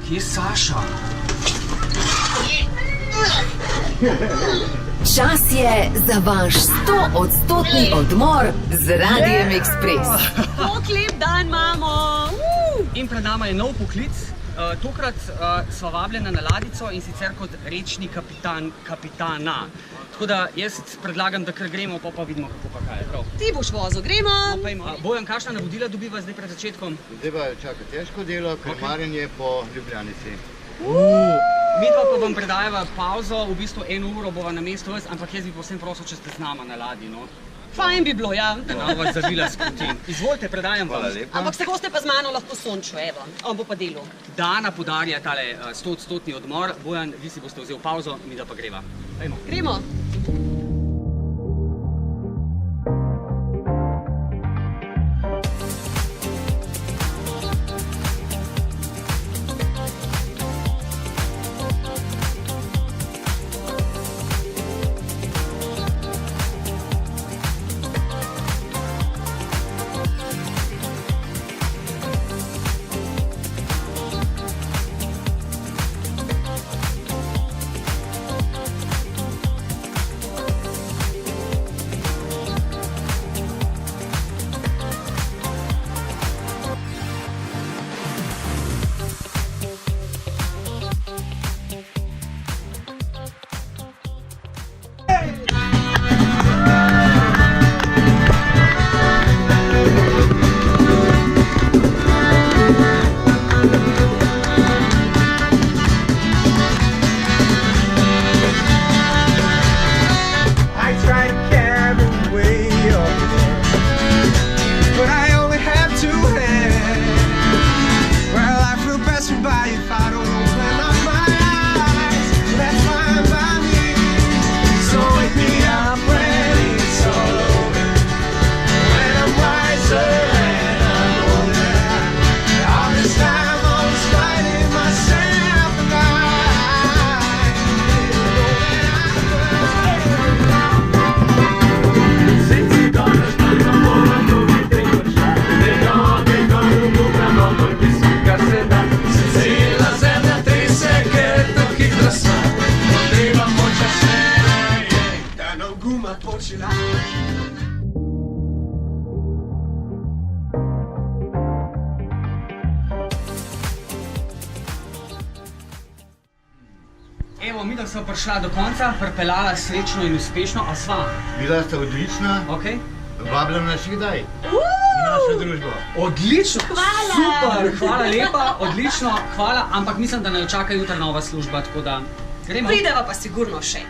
Kje je Saša? Čas je za vaš 100-odstotni odmor z Radiem Ekspres. Kako lep dan imamo! In pred nama je nov poklic. Tokrat sva vabljena na ladjico in sicer kot rečni kapitana. Tako da jaz predlagam, da kar gremo, pa vidimo, kako pa kaj je, prav. Ti boš vozil, gremo! Bojan, kakšna navodila dobiva zdaj pred začetkom? Zdaj pa čaka težko delo, krmarjenje po Ljubljanici. Midva pa vam predajava pauzo, v bistvu 1 uro bova na mestu vas, ampak jaz bi povsem prosil, če ste z nama na ladji, no. Fajn bi bilo, ja. Eno vas zavila skuti. Izvolite, predajam vam. Hvala lepa. Ampak se boste pa z mano lahko sončil, evo. On bo pa delal. Dana podarja tale 100-odstotni odmor. Bojan, vi si boste vzel pauzo, midva pa greva. Gremo. Evo, midva sva prišla do konca, pripeljala srečno in uspešno, a sva? Bila sta odlična, vabljam nas še kdaj v našo družbo. Odlično, super, hvala lepa, odlično, hvala, ampak mislim, da ne čaka jutra nova služba, tako da gremo. Prideva pa sigurno še.